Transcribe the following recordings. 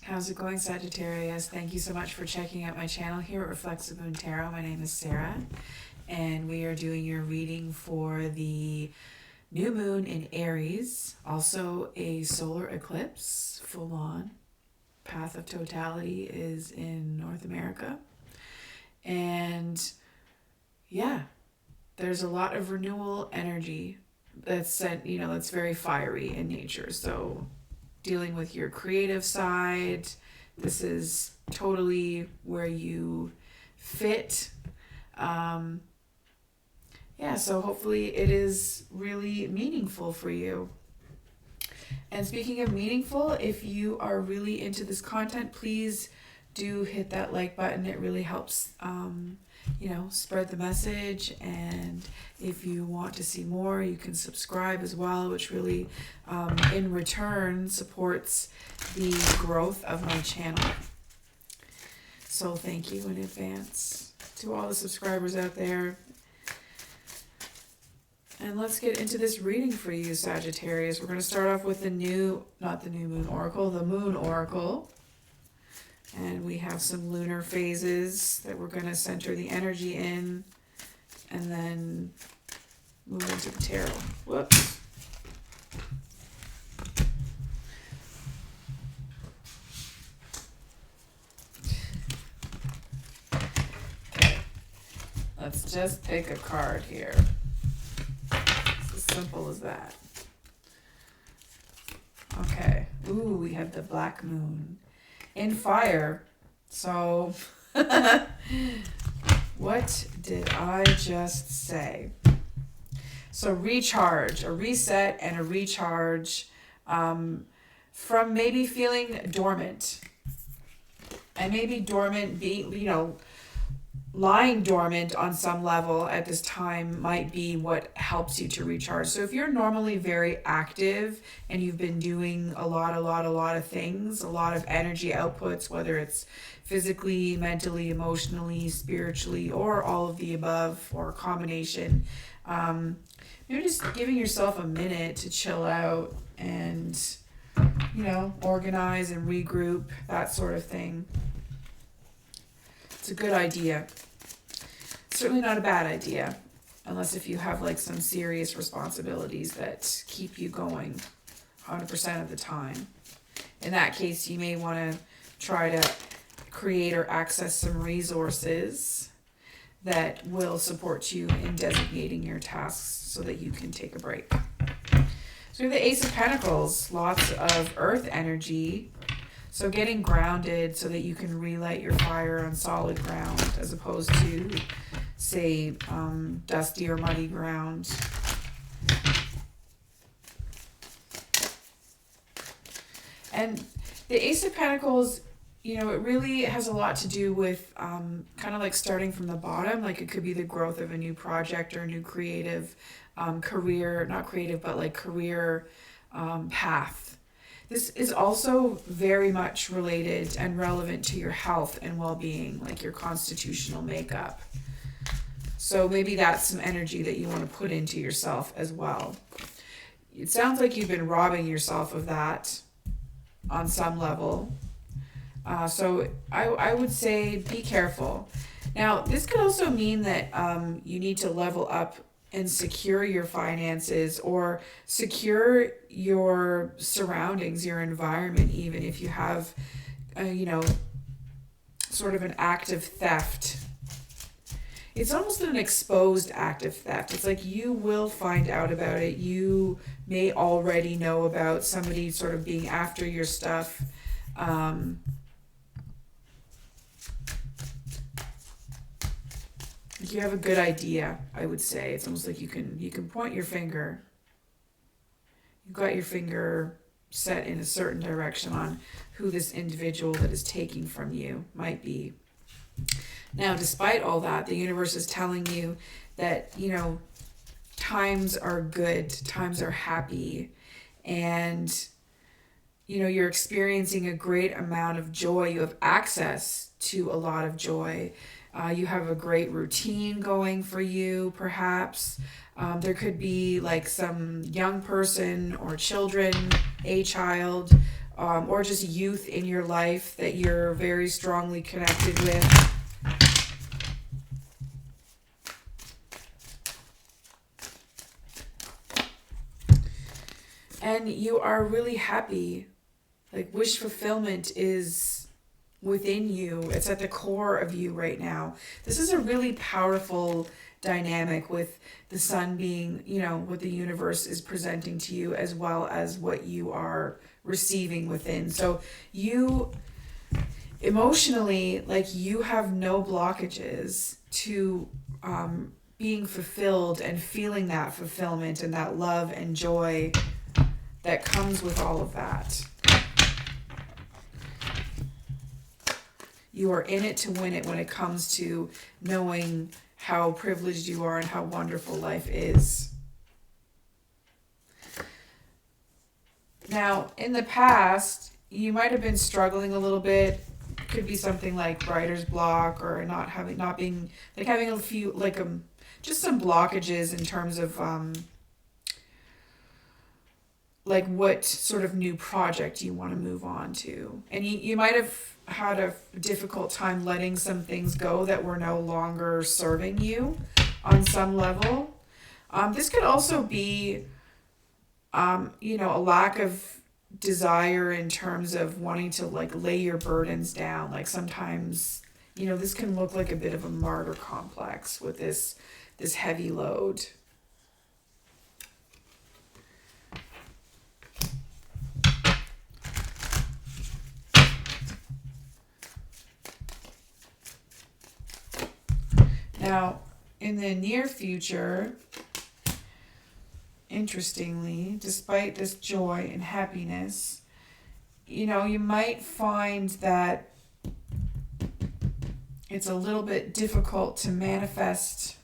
How's it going, Sagittarius? Thank you so much for checking out my channel here at Reflexive Moon Tarot. My name is Sarah, and we are doing your reading for the new moon in Aries, also a solar eclipse, full on. Path of totality is in North America. And yeah, there's a lot of renewal energy that's that's very fiery in nature. So dealing with your creative side, this is totally where you fit. So hopefully it is really meaningful for you. And speaking of meaningful, if you are really into this content, please do hit that like button. It really helps spread the message. And if you want to see more, you can subscribe as well, which really in return supports the growth of my channel. So thank you in advance to all the subscribers out there. And let's get into this reading for you, Sagittarius. We're going to start off with the moon oracle. And we have some lunar phases that we're going to center the energy in, and then move into the tarot. Whoops. Okay. Let's just pick a card here. It's as simple as that. Okay. Ooh, we have the black moon in fire. So what did I just say? So recharge, a reset and a recharge from maybe feeling dormant. And maybe dormant being, lying dormant on some level at this time might be what helps you to recharge. So if you're normally very active and you've been doing a lot of things, a lot of energy outputs, whether it's physically, mentally, emotionally, spiritually, or all of the above, or a combination, maybe just giving yourself a minute to chill out and, organize and regroup, that sort of thing. It's a good idea. Certainly not a bad idea, unless if you have some serious responsibilities that keep you going 100% of the time. In that case, you may want to try to create or access some resources that will support you in designating your tasks so that you can take a break. So we have the Ace of Pentacles, lots of earth energy. So getting grounded so that you can relight your fire on solid ground as opposed to, say, dusty or muddy ground. And the Ace of Pentacles, it really has a lot to do with kind of like starting from the bottom. Like it could be the growth of a new project or a new creative career, not creative, but career path. This is also very much related and relevant to your health and well-being, like your constitutional makeup. So maybe that's some energy that you want to put into yourself as well. It sounds like you've been robbing yourself of that on some level. So I would say be careful. Now, this could also mean that you need to level up and secure your finances or secure your surroundings, your environment, even if you have, sort of an act of theft. It's almost an exposed act of theft. It's like you will find out about it. You may already know about somebody sort of being after your stuff. You have a good idea, I would say. It's almost like you can point your finger. You've got your finger set in a certain direction on who this individual that is taking from you might be. Now, despite all that, the universe is telling you that, times are good, times are happy, and, you're experiencing a great amount of joy. You have access to a lot of joy. You have a great routine going for you, perhaps. There could be some young person or children, a child, or just youth in your life that you're very strongly connected with. And you are really happy. Like, wish fulfillment is within you. It's at the core of you right now. This is a really powerful dynamic with the sun being, what the universe is presenting to you as well as what you are receiving within. So you emotionally, like, you have no blockages to being fulfilled and feeling that fulfillment and that love and joy that comes with all of that. You are in it to win it when it comes to knowing how privileged you are and how wonderful life is. Now, in the past, you might have been struggling a little bit. It could be something like writer's block, or having a few, just some blockages in terms of like what sort of new project you want to move on to. And you might have had a difficult time letting some things go that were no longer serving you on some level. This could also be, a lack of desire in terms of wanting to lay your burdens down. Like sometimes, this can look like a bit of a martyr complex with this heavy load. Now, in the near future, interestingly, despite this joy and happiness, you might find that it's a little bit difficult to manifest.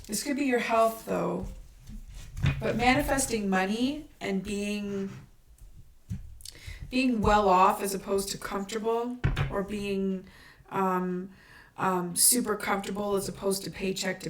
This could be your health, though, but manifesting money and being well off as opposed to comfortable, or being super comfortable as opposed to paycheck,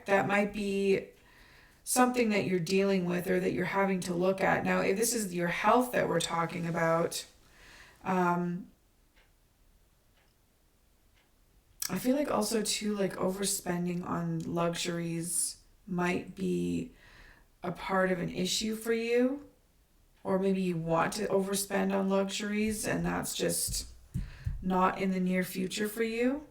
that might be something that you're dealing with or that you're having to look at. Now, if this is your health that we're talking about, I feel like also too, overspending on luxuries might be a part of an issue for you, or maybe you want to overspend on luxuries and that's just not in the near future for you.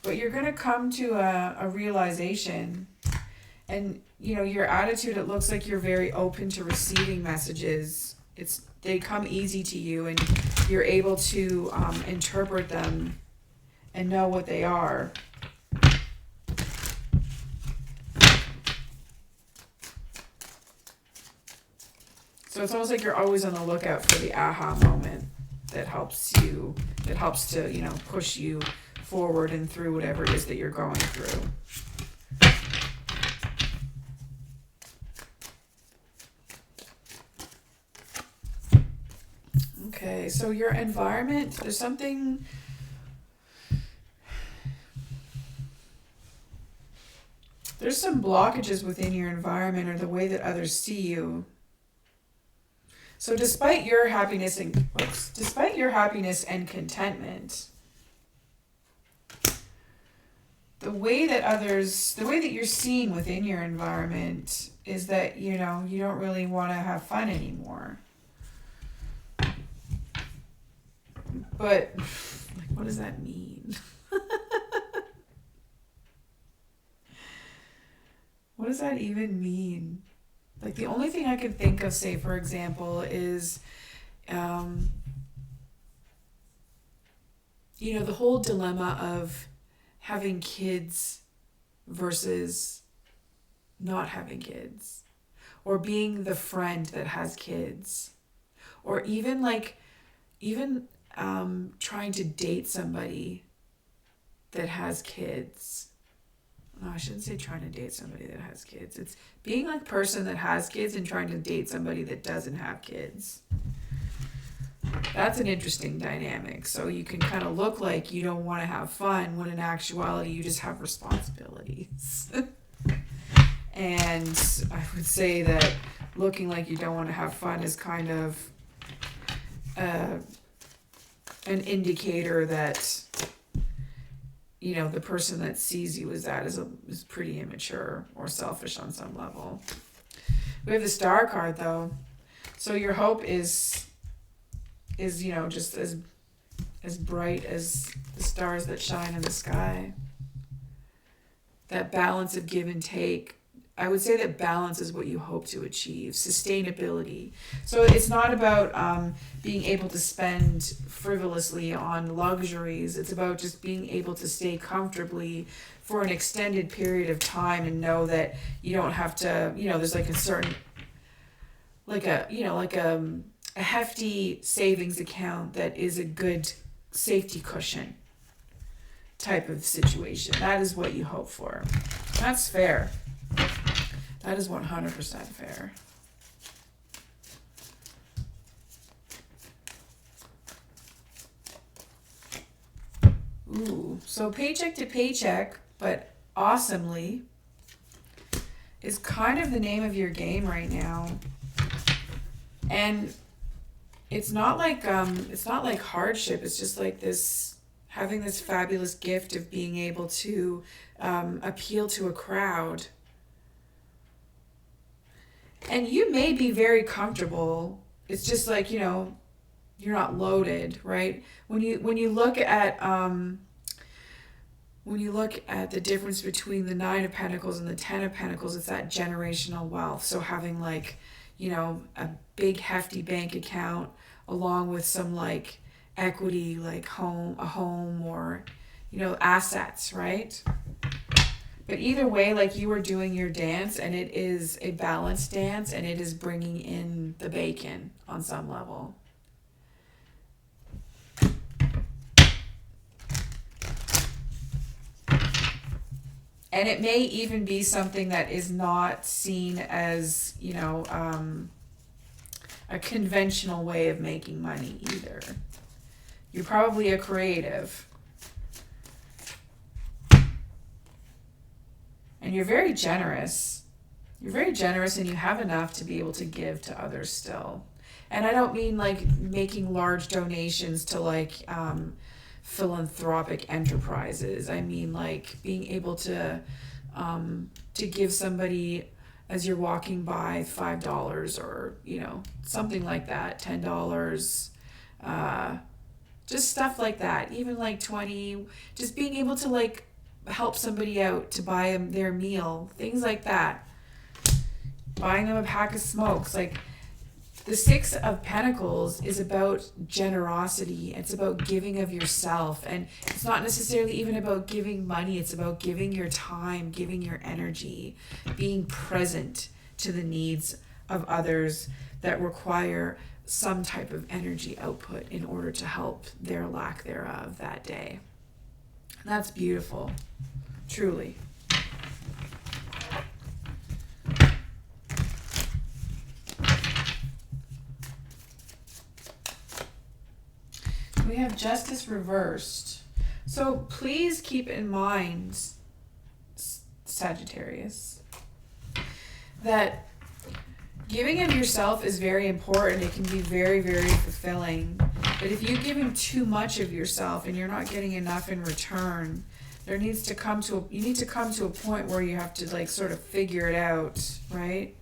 But you're going to come to a realization, and your attitude, it looks like you're very open to receiving messages. They come easy to you, and you're able to interpret them and know what they are. So it's almost like you're always on the lookout for the aha moment that helps to push you forward and through whatever it is that you're going through. Okay, so your environment, there's some blockages within your environment or the way that others see you. So despite your happiness and contentment, the way that you're seen within your environment is that, you don't really want to have fun anymore. But, what does that mean? What does that even mean? The only thing I can think of, say, for example, is, the whole dilemma of having kids versus not having kids, or being the friend that has kids, or even trying to date somebody that has kids. No, I shouldn't say trying to date somebody that has kids. It's being a person that has kids and trying to date somebody that doesn't have kids. That's an interesting dynamic. So you can kind of look like you don't want to have fun when in actuality you just have responsibilities. And I would say that looking like you don't want to have fun is kind of an indicator that, you know, the person that sees you as that is pretty immature or selfish on some level. We have the Star card though. So your hope is you know, just as bright as the stars that shine in the sky. That balance of give and take. I would say that balance is what you hope to achieve. Sustainability. So it's not about being able to spend frivolously on luxuries. It's about just being able to stay comfortably for an extended period of time and know that you don't have to, you know, there's like a certain, like a hefty savings account that is a good safety cushion type of situation. That is what you hope for. That's fair. That is 100% fair. Ooh, so paycheck to paycheck, but awesomely, is kind of the name of your game right now. And it's not like hardship. It's just like this, having this fabulous gift of being able to appeal to a crowd. And you may be very comfortable. It's just like, you know, you're not loaded, right? When you look at the difference between the 9 of Pentacles and the 10 of Pentacles, it's that generational wealth. So having like, you know, a big hefty bank account along with some like equity, like a home or, you know, assets, right? But either way, like, you are doing your dance and it is a balanced dance and it is bringing in the bacon on some level. And it may even be something that is not seen as, you know, a conventional way of making money either. You're probably a creative. And you're very generous. You're very generous and you have enough to be able to give to others still. And I don't mean like making large donations to like philanthropic enterprises. I mean like being able to give somebody as you're walking by $5 or, you know, something like that, $10, just stuff like that. Even like 20, just being able to like help somebody out to buy them their meal, things like that. Buying them a pack of smokes. Like, the 6 of Pentacles is about generosity. It's about giving of yourself. And it's not necessarily even about giving money. It's about giving your time, giving your energy, being present to the needs of others that require some type of energy output in order to help their lack thereof that day. And that's beautiful, truly. We have Justice reversed. So please keep in mind, Sagittarius, that giving of yourself is very important. It can be very, very fulfilling. But if you're giving too much of yourself and you're not getting enough in return, you need to come to a point where you have to like sort of figure it out, right?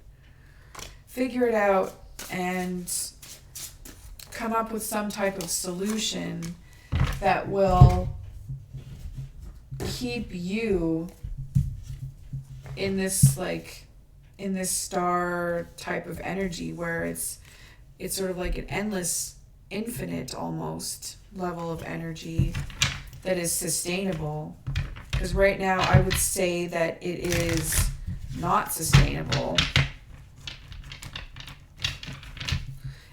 Figure it out and come up with some type of solution that will keep you in this star type of energy where it's sort of like an endless, infinite almost level of energy that is sustainable. Because right now I would say that it is not sustainable.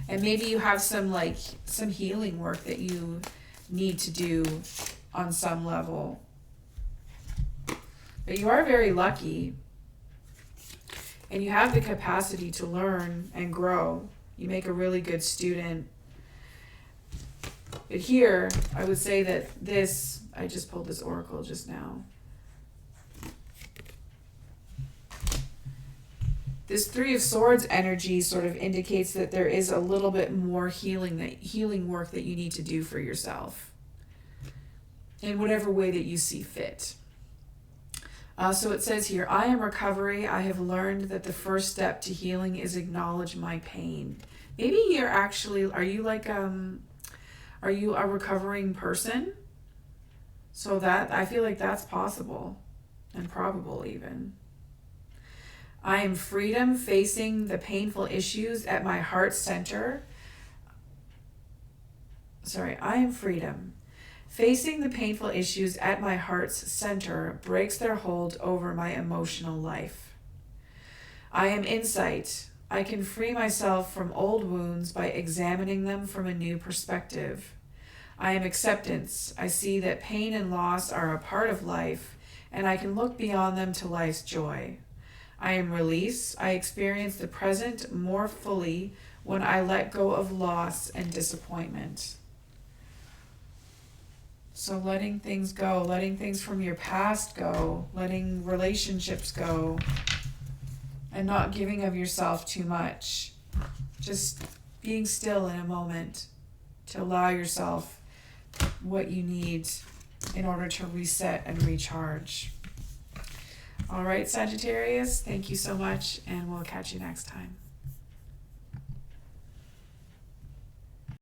And maybe you have some healing work that you need to do on some level. But you are very lucky. And you have the capacity to learn and grow. You make a really good student. But here, I would say that this, I just pulled this oracle just now. This Three of Swords energy sort of indicates that there is a little bit more healing work that you need to do for yourself in whatever way that you see fit. So it says here, I am recovery. I have learned that the first step to healing is acknowledge my pain. Maybe you're actually, are you a recovering person? So that, I feel like that's possible and probable even. I am freedom, facing the painful issues at my heart center. I am freedom. Facing the painful issues at my heart's center breaks their hold over my emotional life. I am insight. I can free myself from old wounds by examining them from a new perspective. I am acceptance. I see that pain and loss are a part of life, and I can look beyond them to life's joy. I am release. I experience the present more fully when I let go of loss and disappointment. So letting things go, letting things from your past go, letting relationships go, and not giving of yourself too much. Just being still in a moment to allow yourself what you need in order to reset and recharge. All right, Sagittarius, thank you so much, and we'll catch you next time.